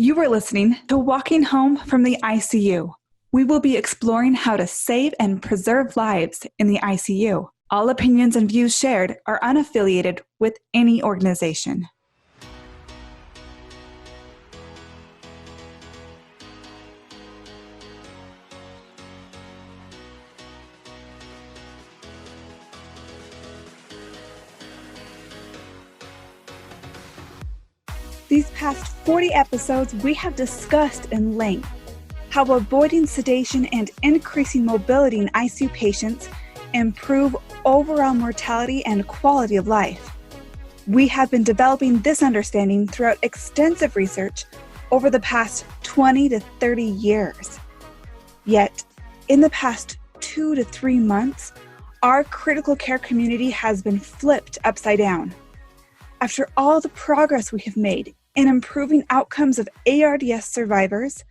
You are listening to Walking Home from the ICU. We will be exploring how to save and preserve lives in the ICU. All opinions and views shared are unaffiliated with any organization. These past 40 episodes, we have discussed in length how avoiding sedation and increasing mobility in ICU patients improve overall mortality and quality of life. We have been developing this understanding throughout extensive research over the past 20 to 30 years. Yet, in the past 2 to 3 months, our critical care community has been flipped upside down. After all the progress we have made in improving outcomes of ARDS survivors,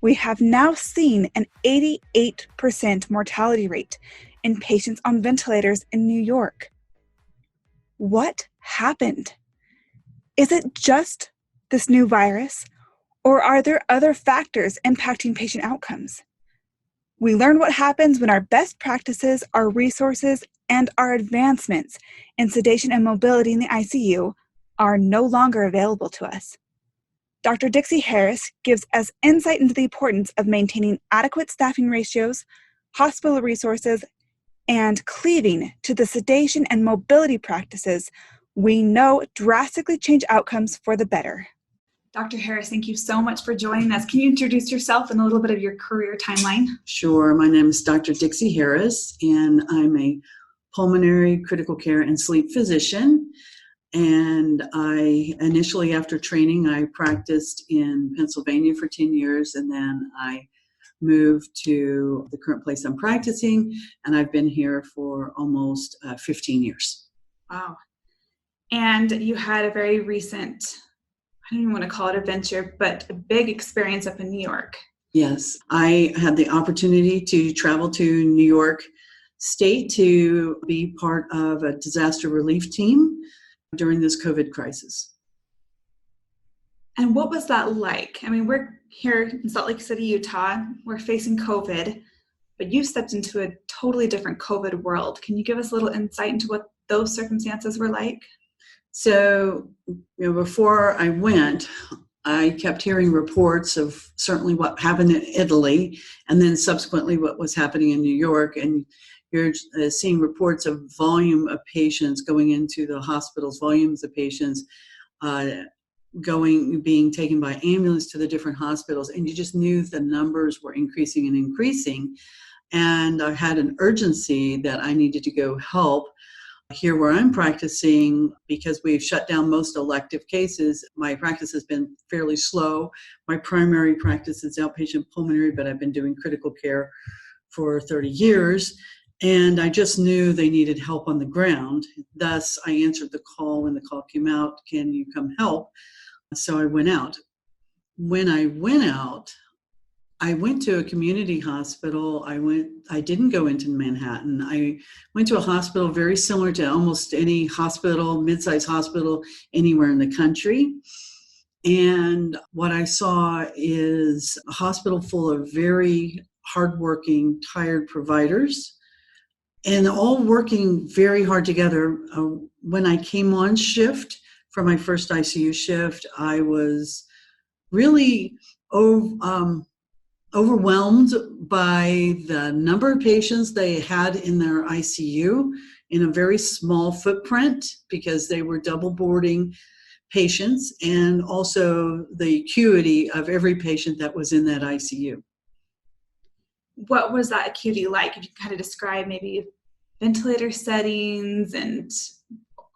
we have now seen an 88% mortality rate in patients on ventilators in New York. What happened? Is it just this new virus, or are there other factors impacting patient outcomes? We learn what happens when our best practices, our resources, and our advancements in sedation and mobility in the ICU are no longer available to us. Dr. Dixie Harris gives us insight into the importance of maintaining adequate staffing ratios, hospital resources, and cleaving to the sedation and mobility practices we know drastically change outcomes for the better. Dr. Harris, thank you so much for joining us. Can you introduce yourself and a little bit of your career timeline? Sure. My name is Dr. Dixie Harris, and I'm a pulmonary critical care and sleep physician. And I initially, after training, I practiced in Pennsylvania for 10 years, and then I moved to the current place I'm practicing, and I've been here for almost 15 years. Wow. And you had a very recent, I don't even want to call it a venture, but a big experience up in New York. Yes, I had the opportunity to travel to New York State to be part of a disaster relief team during this COVID crisis. And what was that like? I mean, we're here in Salt Lake City, Utah. We're facing COVID, but you stepped into a totally different COVID world. Can you give us a little insight into what those circumstances were like? So, before I went, I kept hearing reports of certainly what happened in Italy, and then subsequently what was happening in New York. And you're seeing reports of volume of patients going into the hospitals, volumes of patients being taken by ambulance to the different hospitals. And you just knew the numbers were increasing and increasing. And I had an urgency that I needed to go help. Here where I'm practicing, because we've shut down most elective cases, my practice has been fairly slow. My primary practice is outpatient pulmonary, but I've been doing critical care for 30 years. And I just knew they needed help on the ground. Thus, I answered the call when the call came out, can you come help? So I went out. When I went out, I went to a community hospital. I didn't go into Manhattan. I went to a hospital very similar to almost any hospital, mid-sized hospital anywhere in the country. And what I saw is a hospital full of very hardworking, tired providers, and all working very hard together. When I came on shift for my first ICU shift, I was really overwhelmed by the number of patients they had in their ICU in a very small footprint, because they were double boarding patients, and also the acuity of every patient that was in that ICU. What was that acuity like? If you kind of describe maybe ventilator settings and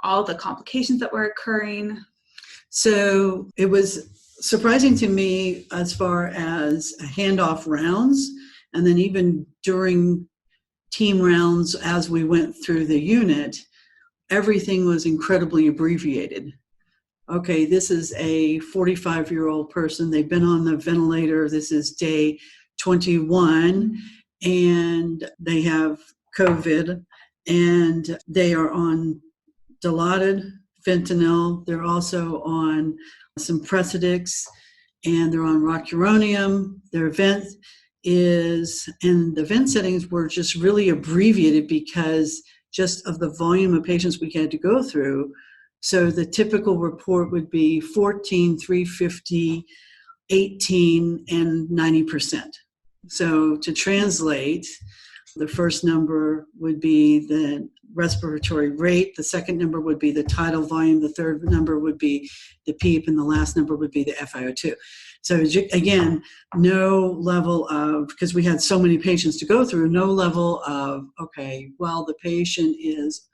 all the complications that were occurring. So it was surprising to me as far as handoff rounds, and then even during team rounds as we went through the unit, everything was incredibly abbreviated. Okay, this is a 45-year-old person. They've been on the ventilator. This is day 21, and they have COVID, and they are on Dilaudid, fentanyl. They're also on some Precedix, and they're on rocuronium. Their vent and the vent settings were just really abbreviated because just of the volume of patients we had to go through. So the typical report would be 14, 350, 18, and 90%. So to translate, the first number would be the respiratory rate, the second number would be the tidal volume, the third number would be the PEEP, and the last number would be the FiO2. So again, no level of, because we had so many patients to go through, no level of, okay, well, the patient is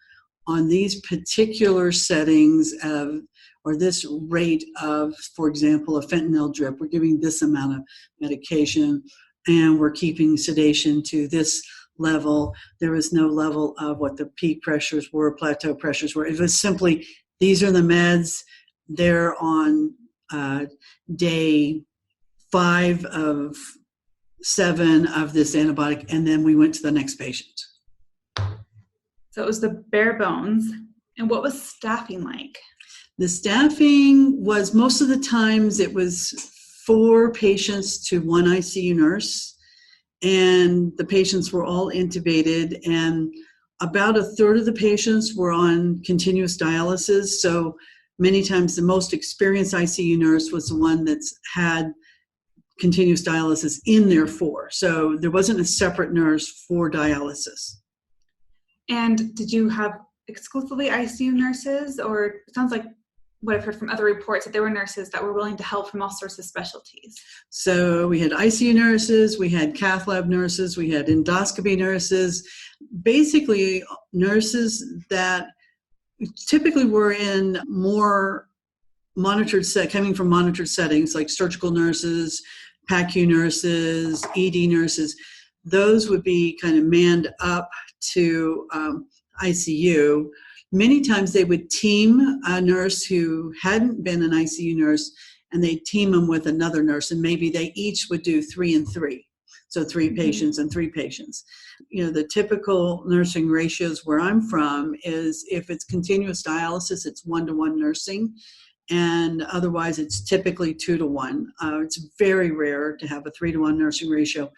on these particular settings of, or this rate of, for example, a fentanyl drip, we're giving this amount of medication and we're keeping sedation to this level. There was no level of what the peak pressures were, plateau pressures were. It was simply, these are the meds, they're on day 5 of 7 of this antibiotic, and then we went to the next patient. So it was the bare bones. And what was staffing like? The staffing was, most of the times it was 4 patients to 1 ICU nurse, and the patients were all intubated, and about a third of the patients were on continuous dialysis. So many times the most experienced ICU nurse was the one that's had continuous dialysis in their 4. So there wasn't a separate nurse for dialysis. And did you have exclusively ICU nurses, or it sounds like what I've heard from other reports that there were nurses that were willing to help from all sorts of specialties? So we had ICU nurses, we had cath lab nurses, we had endoscopy nurses, basically nurses that typically were in more coming from monitored settings like surgical nurses, PACU nurses, ED nurses. Those would be kind of manned up to ICU. Many times they would team a nurse who hadn't been an ICU nurse, and they'd team them with another nurse, and maybe they each would do 3 and 3. So 3 patients and 3 patients. You know, the typical nursing ratios where I'm from is if it's continuous dialysis, it's 1-to-1 nursing. And otherwise it's typically 2-to-1. It's very rare to have a 3-to-1 nursing ratio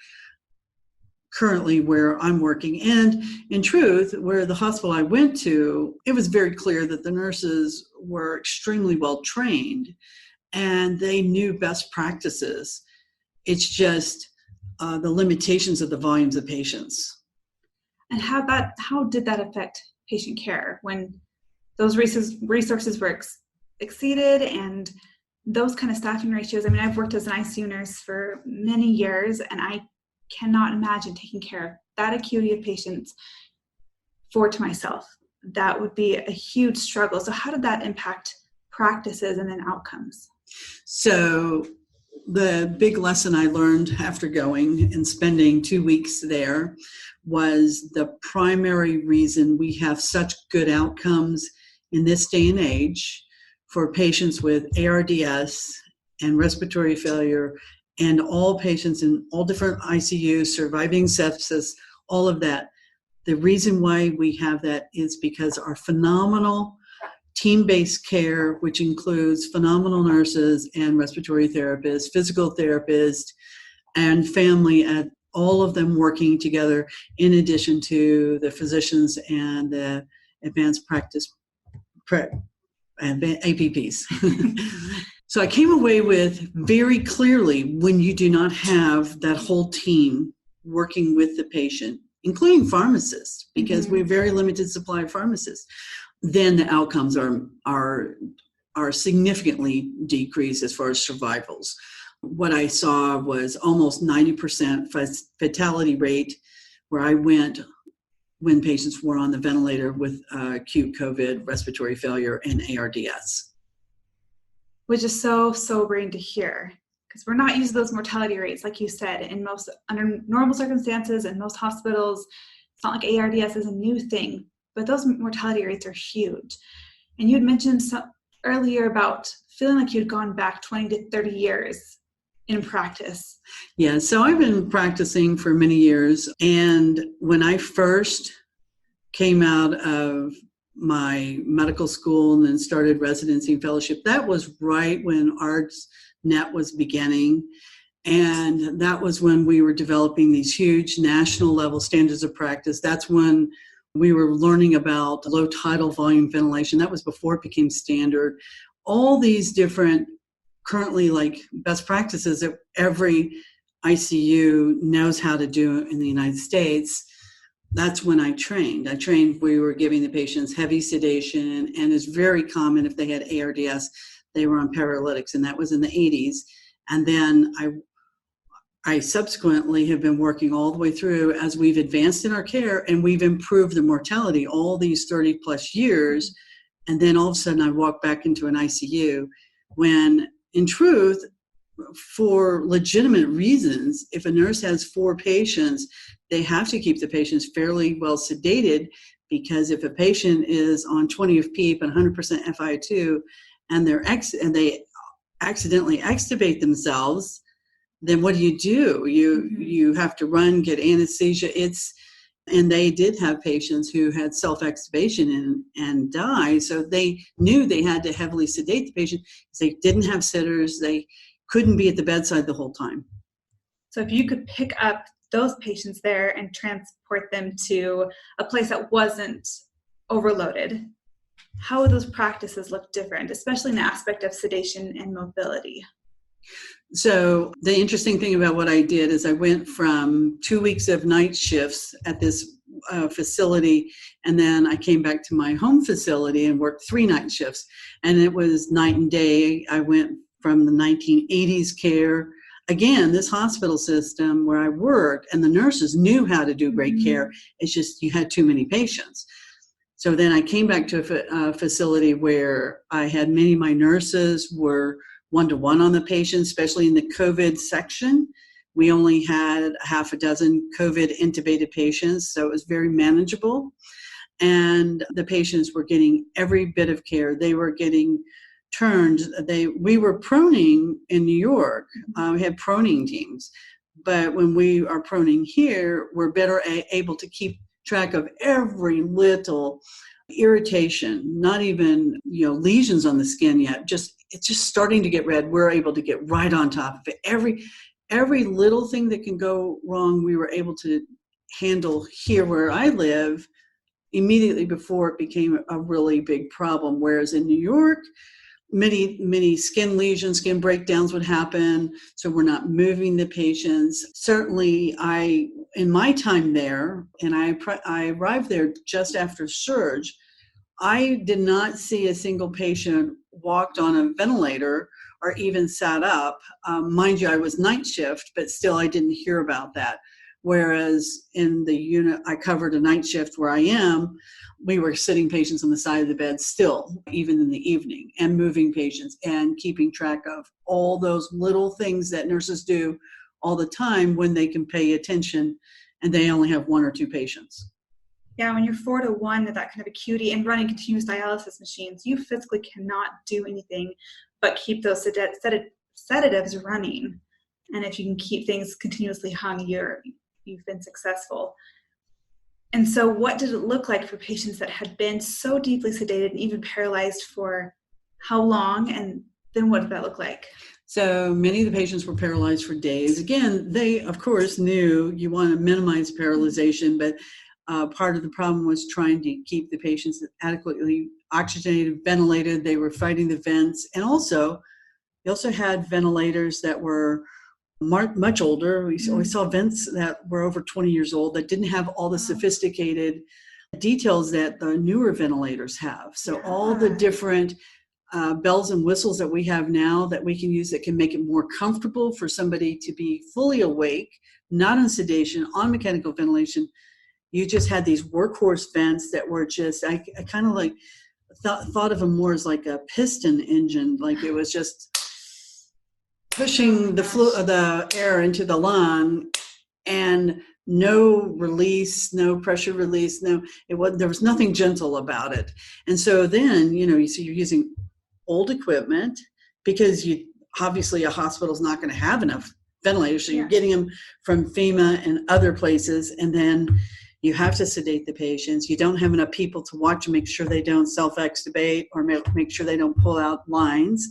currently where I'm working. And in truth, where the hospital I went to, it was very clear that the nurses were extremely well trained and they knew best practices. It's just the limitations of the volumes of patients. And how did that affect patient care when those resources were exceeded and those kind of staffing ratios? I mean, I've worked as an ICU nurse for many years, and I cannot imagine taking care of that acuity of patients to myself. That would be a huge struggle. So how did that impact practices and then outcomes? So the big lesson I learned after going and spending 2 weeks there was the primary reason we have such good outcomes in this day and age for patients with ARDS and respiratory failure, and all patients in all different ICUs, surviving sepsis, all of that. The reason why we have that is because our phenomenal team-based care, which includes phenomenal nurses and respiratory therapists, physical therapists, and family, and all of them working together in addition to the physicians and the advanced practice and APPs. So I came away with very clearly, when you do not have that whole team working with the patient, including pharmacists, because we have very limited supply of pharmacists, then the outcomes are significantly decreased as far as survivals. What I saw was almost 90% fatality rate where I went when patients were on the ventilator with acute COVID, respiratory failure, and ARDS. Which is so sobering to hear, because we're not used to those mortality rates, like you said, under normal circumstances in most hospitals. It's not like ARDS is a new thing, but those mortality rates are huge. And you had mentioned earlier about feeling like you'd gone back 20 to 30 years in practice. Yeah, so I've been practicing for many years, and when I first came out of my medical school and then started residency and fellowship, that was right when ARDS net was beginning. And that was when we were developing these huge national level standards of practice. That's when we were learning about low tidal volume ventilation. That was before it became standard. All these different currently like best practices that every ICU knows how to do in the United States. That's when I trained. We were giving the patients heavy sedation, and it's very common if they had ARDS, they were on paralytics, and that was in the 80s. And then I subsequently have been working all the way through as we've advanced in our care and we've improved the mortality all these 30 plus years. And then all of a sudden I walk back into an ICU when, in truth, for legitimate reasons, if a nurse has 4 patients, they have to keep the patients fairly well sedated, because if a patient is on 20 of PEEP and 100% FiO2 and they accidentally extubate themselves, then what do? You have to run, get anesthesia. And they did have patients who had self-extubation and die. So they knew they had to heavily sedate the patient because they didn't have sitters. They couldn't be at the bedside the whole time. So if you could pick up those patients there and transport them to a place that wasn't overloaded, how would those practices look different, especially in the aspect of sedation and mobility? So the interesting thing about what I did is I went from 2 weeks of night shifts at this facility, and then I came back to my home facility and worked 3 night shifts, and it was night and day. I went from the 1980s care. Again, this hospital system where I worked, and the nurses knew how to do great care. It's just you had too many patients. So then I came back to a facility where I had many of my nurses were one-to-one on the patients, especially in the COVID section. We only had half a dozen COVID intubated patients, so it was very manageable. And the patients were getting every bit of care. They were getting turned. We were proning in New York. We had proning teams. But when we are proning here, we're better able to keep track of every little irritation, not even lesions on the skin yet. It's just starting to get red. We're able to get right on top of it. Every little thing that can go wrong, we were able to handle here where I live immediately before it became a really big problem. Whereas in New York, many skin lesions, skin breakdowns would happen, so we're not moving the patients. Certainly, in my time there, and I arrived there just after surge, I did not see a single patient walked on a ventilator or even sat up. Mind you, I was night shift, but still I didn't hear about that. Whereas in the unit I covered a night shift where I am, we were sitting patients on the side of the bed still, even in the evening, and moving patients and keeping track of all those little things that nurses do all the time when they can pay attention and they only have 1 or 2 patients. Yeah, when you're 4-to-1 with that kind of acuity and running continuous dialysis machines, you physically cannot do anything but keep those sedatives running. And if you can keep things continuously hung, you've been successful. And so what did it look like for patients that had been so deeply sedated and even paralyzed for how long? And then what did that look like? So many of the patients were paralyzed for days. Again, they, of course, knew you want to minimize paralyzation, but part of the problem was trying to keep the patients adequately oxygenated, ventilated. They were fighting the vents. And also, they also had ventilators that were much older. We saw vents that were over 20 years old that didn't have all the sophisticated details that the newer ventilators have. So all the different bells and whistles that we have now that we can use that can make it more comfortable for somebody to be fully awake, not on sedation, on mechanical ventilation. You just had these workhorse vents that were just, I kind of like thought of them more as like a piston engine, like it was just pushing the air into the lung, and no release, no pressure release, there was nothing gentle about it. And so then, you see you're using old equipment because obviously a hospital's not going to have enough ventilators, so you're getting them from FEMA and other places, and then you have to sedate the patients. You don't have enough people to watch and make sure they don't self-extubate or make sure they don't pull out lines.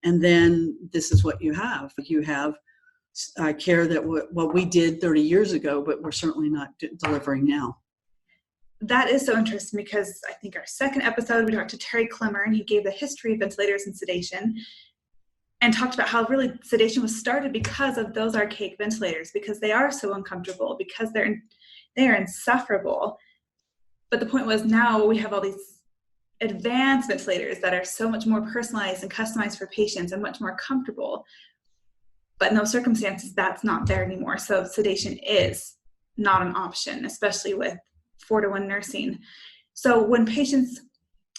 And then this is what you have. You have care that what we did 30 years ago, but we're certainly not delivering now. That is so interesting, because I think our second episode, we talked to Terry Clemmer, and he gave the history of ventilators and sedation, and talked about how really sedation was started because of those archaic ventilators, because they are so uncomfortable, because they're insufferable. But the point was, now we have all these advanced ventilators that are so much more personalized and customized for patients and much more comfortable. But in those circumstances, that's not there anymore. So sedation is not an option, especially with 4-to-1 nursing. So when patients,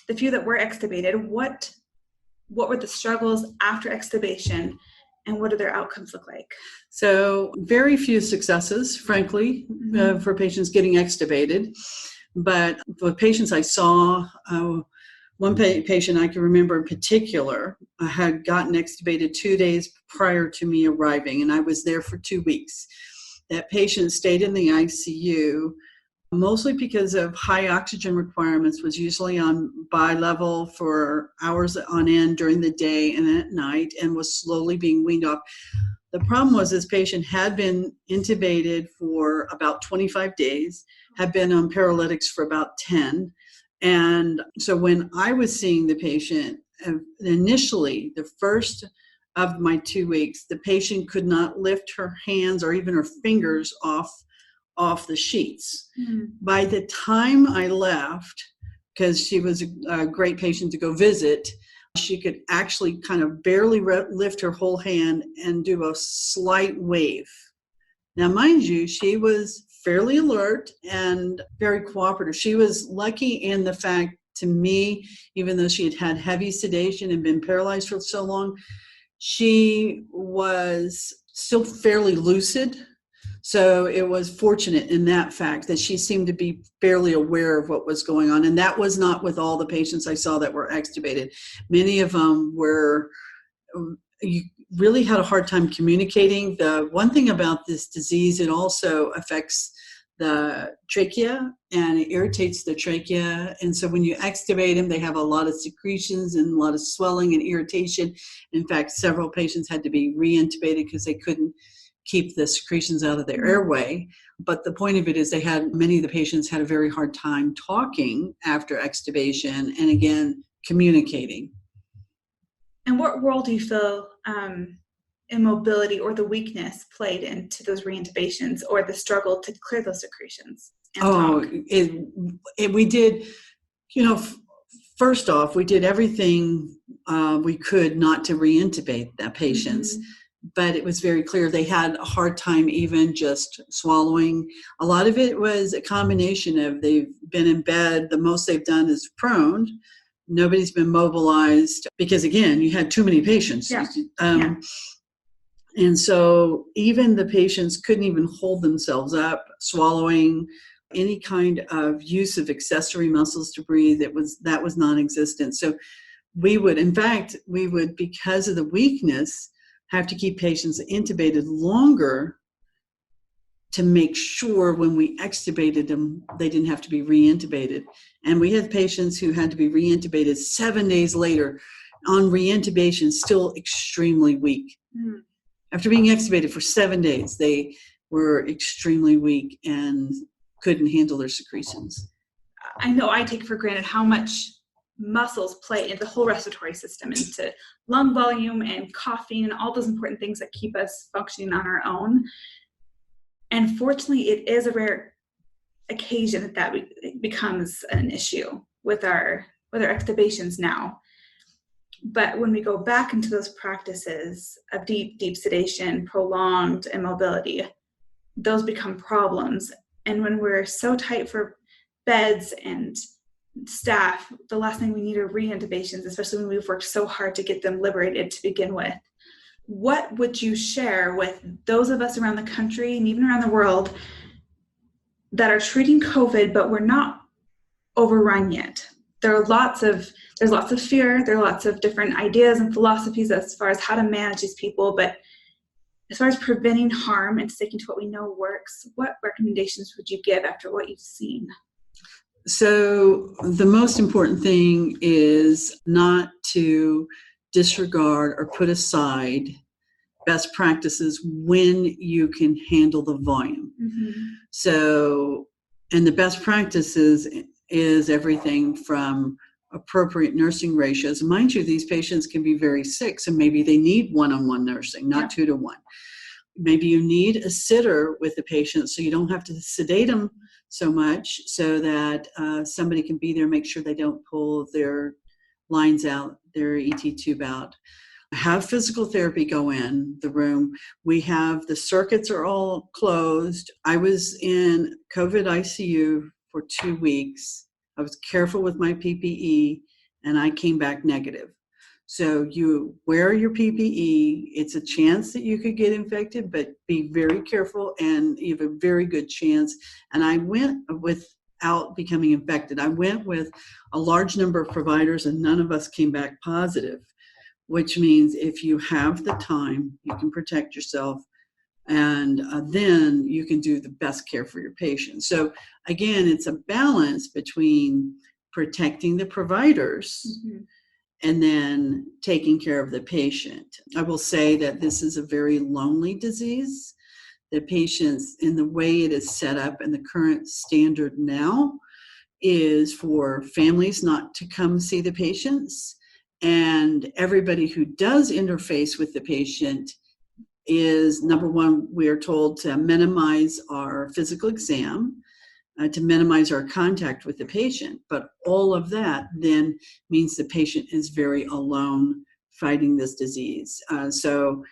the few that were extubated, what were the struggles after extubation, and what do their outcomes look like? So very few successes, frankly, for patients getting extubated. But the patients I saw, one patient I can remember in particular had gotten extubated 2 days prior to me arriving, and I was there for 2 weeks. That patient stayed in the ICU mostly because of high oxygen requirements, was usually on bi-level for hours on end during the day and at night, and was slowly being weaned off. The problem was this patient had been intubated for about 25 days, had been on paralytics for about 10. And so when I was seeing the patient, initially, the first of my 2 weeks, the patient could not lift her hands or even her fingers off the sheets. By the time I left, because she was a great patient to go visit, she could actually kind of barely lift her whole hand and do a slight wave. Now, mind you, she was fairly alert and very cooperative. She was lucky in the fact, to me, even though she had had heavy sedation and been paralyzed for so long, she was still fairly lucid. So it was fortunate in that fact that she seemed to be fairly aware of what was going on. And that was not with all the patients I saw that were extubated. Many of them were, you really had a hard time communicating. The one thing about this disease, it also affects the trachea and it irritates the trachea. And so when you extubate them, they have a lot of secretions and a lot of swelling and irritation. In fact, several patients had to be re-intubated because they couldn't keep the secretions out of their airway. But the point of it is many of the patients had a very hard time talking after extubation and, again, communicating. And what role do you feel immobility or the weakness played into those reintubations or the struggle to clear those secretions? We did, first off, we did everything we could not to reintubate the patients. But it was very clear they had a hard time even just swallowing. A lot of it was a combination of they've been in bed. The most they've done is prone. Nobody's been mobilized because, again, you had too many patients. Yeah. And so even the patients couldn't even hold themselves up, swallowing. Any kind of use of accessory muscles to breathe, that was non-existent. So we would, because of the weakness, have to keep patients intubated longer to make sure when we extubated them, they didn't have to be reintubated. And we had patients who had to be reintubated 7 days later on reintubation, still extremely weak. After being extubated for 7 days, they were extremely weak and couldn't handle their secretions. I know I take for granted how much muscles play into the whole respiratory system, into lung volume and coughing and all those important things that keep us functioning on our own. And fortunately, it is a rare occasion that becomes an issue with our extubations now. But when we go back into those practices of deep sedation, prolonged immobility, those become problems. And when we're so tight for beds and staff, the last thing we need are reintubations, especially when we've worked so hard to get them liberated to begin with. What would you share with those of us around the country and even around the world that are treating COVID, but we're not overrun yet? There's lots of fear. There are lots of different ideas and philosophies as far as how to manage these people. But as far as preventing harm and sticking to what we know works, what recommendations would you give after what you've seen? So the most important thing is not to disregard or put aside best practices when you can handle the volume. So, and the best practices is everything from appropriate nursing ratios. Mind you, these patients can be very sick, so maybe they need one-on-one nursing, not 2-to-1. Maybe you need a sitter with the patient so you don't have to sedate them so much, so that somebody can be there, make sure they don't pull their lines out, their ET tube out. Have physical therapy go in the room. We have, the circuits are all closed. I was in COVID ICU for 2 weeks. I was careful with my PPE, and I came back negative. So you wear your PPE. It's a chance that you could get infected, but be very careful, and you have a very good chance. And I went without becoming infected. I went with a large number of providers, and none of us came back positive, which means if you have the time, you can protect yourself, and then you can do the best care for your patient. So again, it's a balance between protecting the providers and then taking care of the patient. I will say that this is a very lonely disease. The patients, in the way it is set up and the current standard now, is for families not to come see the patients. And everybody who does interface with the patient is, number one, we are told to minimize our physical exam, to minimize our contact with the patient. But all of that then means the patient is very alone fighting this disease. So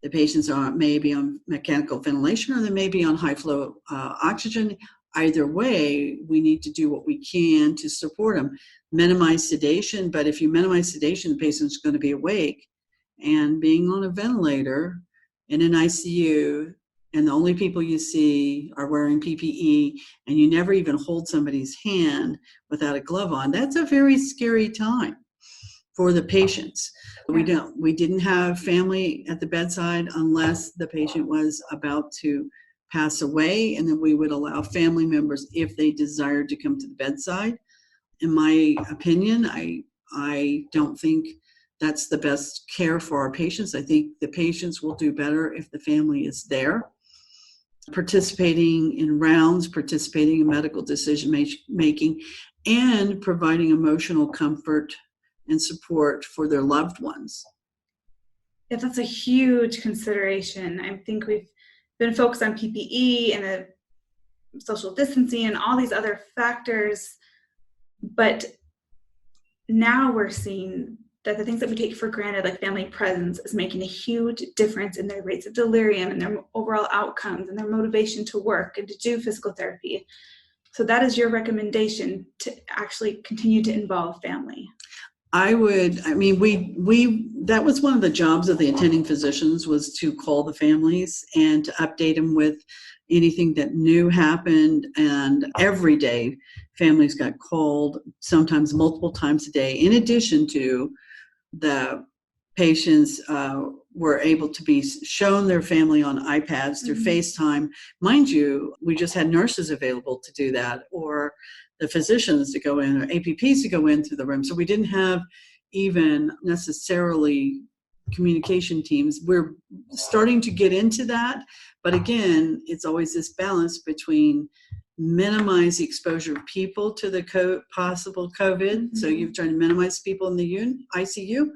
the patients may be on mechanical ventilation, or they may be on high flow oxygen. Either way, we need to do what we can to support them. Minimize sedation, but if you minimize sedation, the patient's going to be awake. And being on a ventilator in an ICU, and the only people you see are wearing PPE, and you never even hold somebody's hand without a glove on, that's a very scary time for the patients. We didn't have family at the bedside unless the patient was about to pass away, and then we would allow family members, if they desired, to come to the bedside. In my opinion, I don't think that's the best care for our patients. I think the patients will do better if the family is there, participating in rounds, participating in medical decision making, and providing emotional comfort and support for their loved ones. Yeah, that's a huge consideration. I think we've been focused on PPE and the social distancing and all these other factors, but now we're seeing that the things that we take for granted, like family presence, is making a huge difference in their rates of delirium and their overall outcomes and their motivation to work and to do physical therapy. So that is your recommendation, to actually continue to involve family. That was one of the jobs of the attending physicians, was to call the families and to update them with anything that new happened. And every day, families got called, sometimes multiple times a day. In addition to, the patients were able to be shown their family on iPads through FaceTime. Mind you, we just had nurses available to do that, or the physicians to go in, or APPs to go into the room. So we didn't have even necessarily communication teams. We're starting to get into that. But again, it's always this balance between minimize the exposure of people to the possible COVID. So you're trying to minimize people in the ICU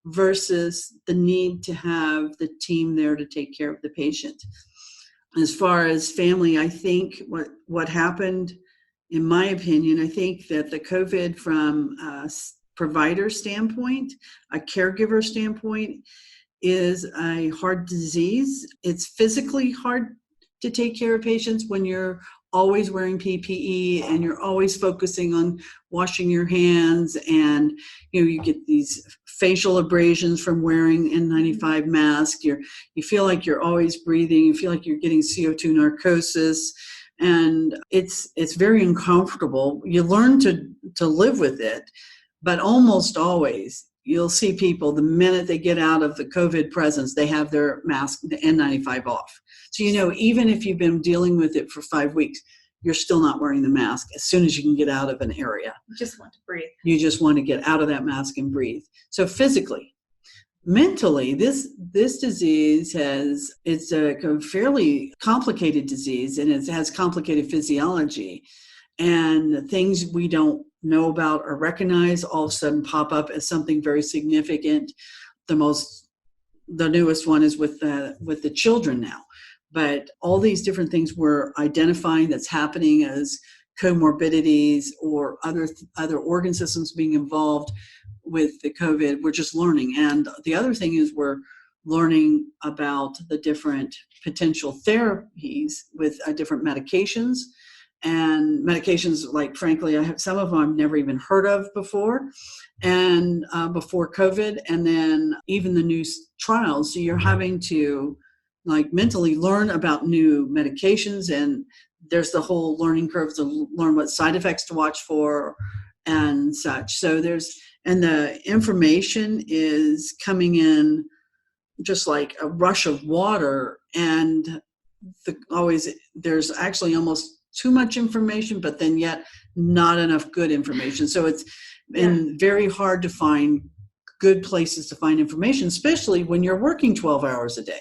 versus the need to have the team there to take care of the patient. As far as family, I think what happened, in my opinion, I think that the COVID, from a provider standpoint, a caregiver standpoint, is a hard disease. It's physically hard to take care of patients when you're always wearing PPE and you're always focusing on washing your hands, and you get these facial abrasions from wearing N95 mask. You feel like you're always breathing. You feel like you're getting CO2 narcosis, and it's very uncomfortable. You learn to live with it, but almost always you'll see people, the minute they get out of the COVID presence, they have their mask, the N95 off. So, even if you've been dealing with it for 5 weeks, you're still not wearing the mask as soon as you can get out of an area. You just want to breathe. You just want to get out of that mask and breathe. So physically, mentally, this disease it's a fairly complicated disease, and it has complicated physiology, and things we don't know about or recognize all of a sudden pop up as something very significant. The newest one is with the children now, but all these different things we're identifying that's happening as comorbidities or other organ systems being involved with the COVID, we're just learning. And the other thing is we're learning about the different potential therapies with different medications. And medications, like, frankly, I have some of them I've never even heard of before, and before COVID, and then even the new trials. So you're having to, like, mentally learn about new medications, and there's the whole learning curve to learn what side effects to watch for and such. So and the information is coming in just like a rush of water, and there's actually almost too much information, but then yet not enough good information. So it's been very hard to find good places to find information, especially when you're working 12 hours a day.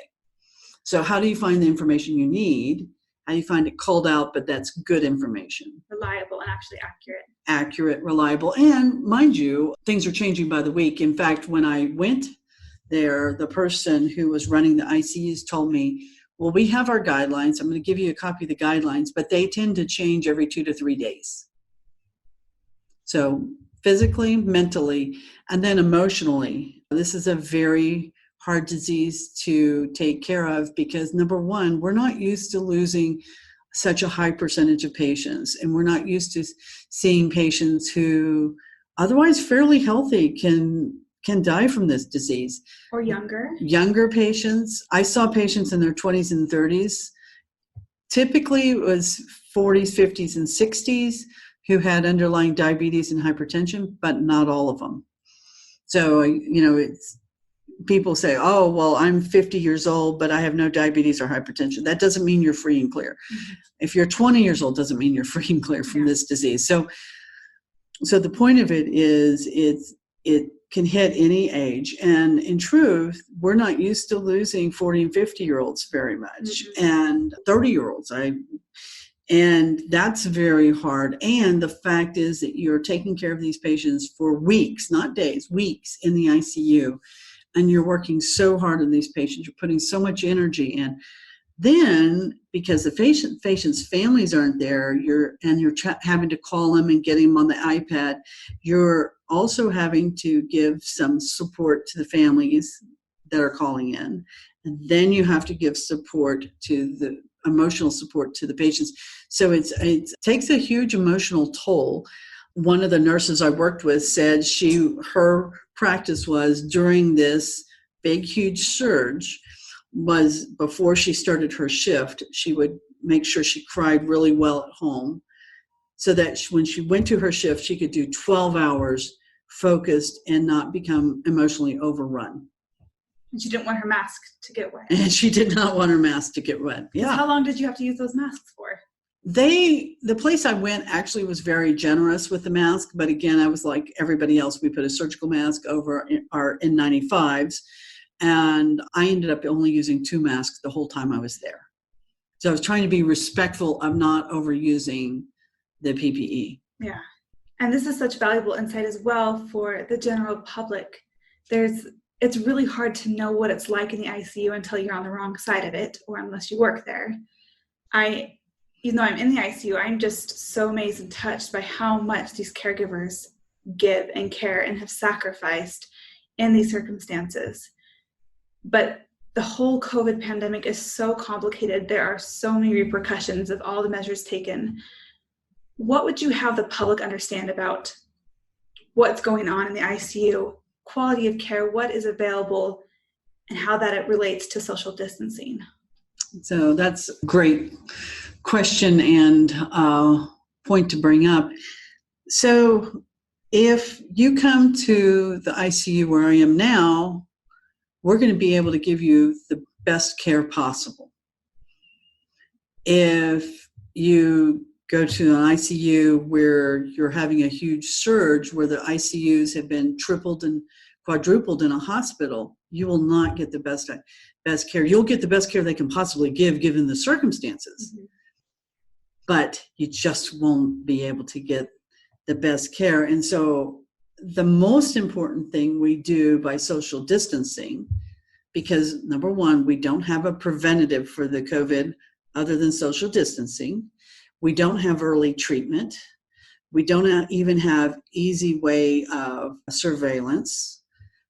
So how do you find the information you need? How do you find it called out, but that's good information? Reliable and actually accurate. Accurate, reliable, and mind you, things are changing by the week. In fact, when I went there, the person who was running the ICUs told me, well, we have our guidelines. I'm going to give you a copy of the guidelines, but they tend to change every 2 to 3 days. So physically, mentally, and then emotionally, this is a very hard disease to take care of because, number one, we're not used to losing such a high percentage of patients, and we're not used to seeing patients who otherwise fairly healthy can die from this disease. Or younger. Younger patients. I saw patients in their 20s and 30s. Typically it was 40s, 50s, and 60s who had underlying diabetes and hypertension, but not all of them. So, it's people say, oh, well, I'm 50 years old, but I have no diabetes or hypertension. That doesn't mean you're free and clear. Mm-hmm. If you're 20 years old, doesn't mean you're free and clear from this disease. So the point of it is it can hit any age. And in truth, we're not used to losing 40 and 50-year-olds very much, and 30-year-olds. And that's very hard. And the fact is that you're taking care of these patients for weeks, not days, weeks in the ICU. And you're working so hard on these patients. You're putting so much energy in. Then, because the patients' families aren't there, you're having to call them and get them on the iPad. You're also having to give some support to the families that are calling in. And then you have to give support to the emotional support to the patients. So it takes a huge emotional toll. One of the nurses I worked with said her practice was during this big, huge surge was before she started her shift, she would make sure she cried really well at home so that when she went to her shift, she could do 12 hours focused and not become emotionally overrun. And she didn't want her mask to get wet. And she did not want her mask to get wet. Yeah. How long did you have to use those masks for? The place I went actually was very generous with the mask, but again, I was like everybody else. We put a surgical mask over our N95s, and I ended up only using 2 masks the whole time I was there. So I was trying to be respectful of not overusing the PPE. Yeah, and this is such valuable insight as well for the general public. It's really hard to know what it's like in the ICU until you're on the wrong side of it, or unless you work there. Even though I'm in the ICU, I'm just so amazed and touched by how much these caregivers give and care and have sacrificed in these circumstances. But the whole COVID pandemic is so complicated. There are so many repercussions of all the measures taken. What would you have the public understand about what's going on in the ICU, quality of care, what is available, and how that it relates to social distancing? So that's a great question and point to bring up. So if you come to the ICU where I am now, we're going to be able to give you the best care possible. If you go to an ICU where you're having a huge surge, where the ICUs have been tripled and quadrupled in a hospital, you will not get the best care. You'll get the best care they can possibly give given the circumstances. Mm-hmm. But you just won't be able to get the best care. And so the most important thing we do by social distancing, because number one, we don't have a preventative for the COVID other than social distancing. We don't have early treatment. We don't even have easy way of surveillance.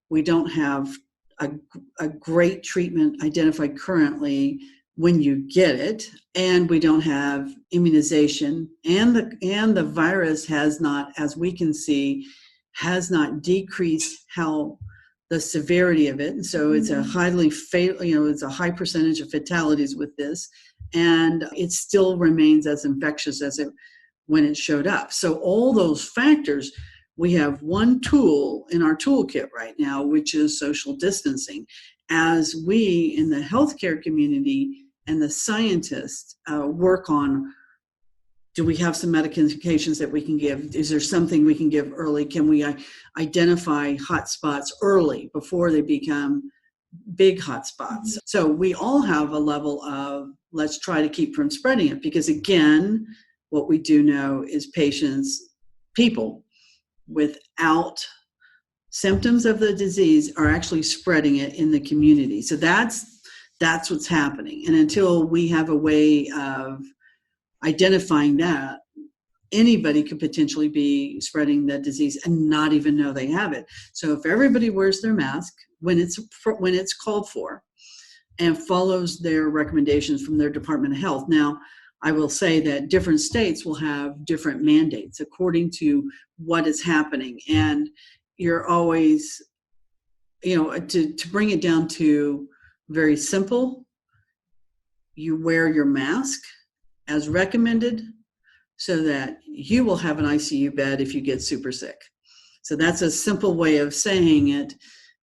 We don't have a great treatment identified currently when you get it, and we don't have immunization, and the virus has not, as we can see, has not decreased the severity of it. And so it's a it's a high percentage of fatalities with this, and it still remains as infectious as when it showed up. So all those factors, we have one tool in our toolkit right now, which is social distancing. As we in the healthcare community and the scientists work on, do we have some medications that we can give? Is there something we can give early? Can we identify hotspots early before they become big hotspots? So we all have a level of, let's try to keep from spreading it, because again, what we do know is people without symptoms of the disease are actually spreading it in the community. So that's what's happening. And until we have a way of identifying that, anybody could potentially be spreading that disease and not even know they have it. So if everybody wears their mask when it's called for and follows their recommendations from their Department of Health. Now, I will say that different states will have different mandates according to what is happening. And you're always, to bring it down to very simple, you wear your mask as recommended so that you will have an ICU bed if you get super sick. So that's a simple way of saying it,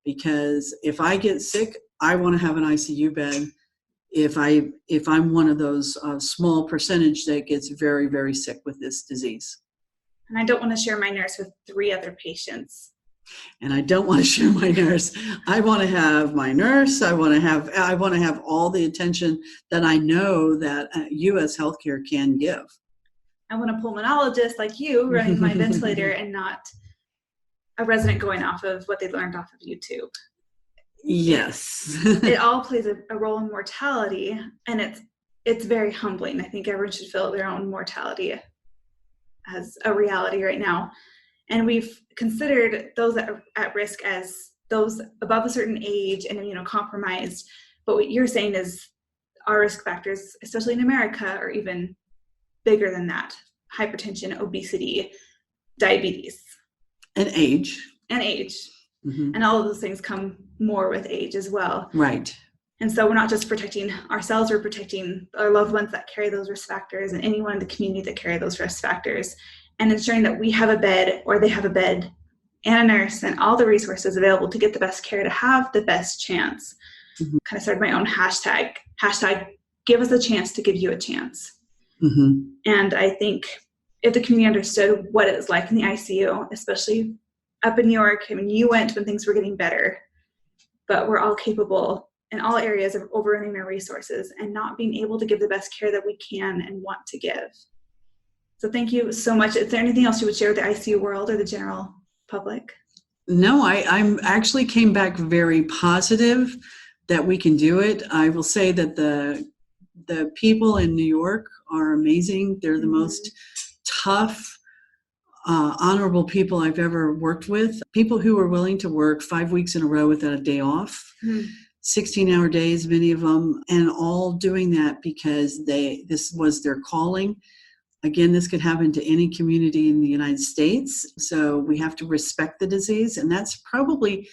because if I get sick, I want to have an ICU bed. If I'm one of those small percentage that gets very, very sick with this disease. And I don't want to share my nurse with 3 other patients. And I don't want to share my nurse. I want to have my nurse. I want to have all the attention that I know that U.S. healthcare can give. I want a pulmonologist like you running my ventilator and not a resident going off of what they learned off of YouTube. Yes. It all plays a role in mortality, and it's very humbling. I think everyone should feel their own mortality as a reality right now. And we've considered those that are at risk as those above a certain age and immunocompromised. But what you're saying is our risk factors, especially in America, are even bigger than that. Hypertension, obesity, diabetes. And age. Mm-hmm. And all of those things come more with age as well. Right. And so we're not just protecting ourselves, we're protecting our loved ones that carry those risk factors and anyone in the community that carry those risk factors, and ensuring that we have a bed or they have a bed and a nurse and all the resources available to get the best care, to have the best chance. Mm-hmm. Kind of started my own hashtag give us a chance to give you a chance. Mm-hmm. And I think if the community understood what it was like in the ICU, especially up in New York, I mean, you went when things were getting better, but we're all capable in all areas of overrunning our resources and not being able to give the best care that we can and want to give. So thank you so much. Is there anything else you would share with the ICU world or the general public? No, I'm actually came back very positive that we can do it. I will say that the people in New York are amazing. They're the most tough, honorable people I've ever worked with. People who are willing to work 5 weeks in a row without a day off, 16-hour days, many of them, and all doing that because this was their calling. Again, this could happen to any community in the United States. So we have to respect the disease, and that's probably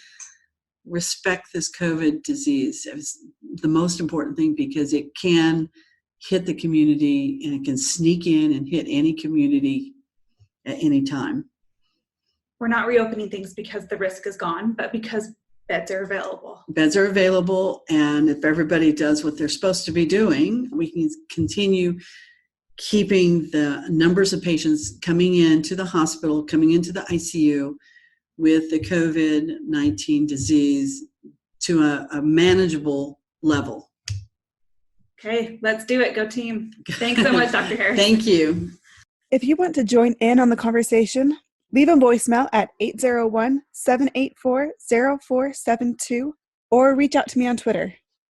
respect this COVID disease as the most important thing, because it can hit the community and it can sneak in and hit any community at any time. We're not reopening things because the risk is gone, but because beds are available. Beds are available, and if everybody does what they're supposed to be doing, we can continue keeping the numbers of patients coming into the hospital, coming into the ICU with the COVID-19 disease to a manageable level. Okay, let's do it. Go team. Thanks so much, Dr. Harris. Thank you. If you want to join in on the conversation, leave a voicemail at 801-784-0472 or reach out to me on Twitter.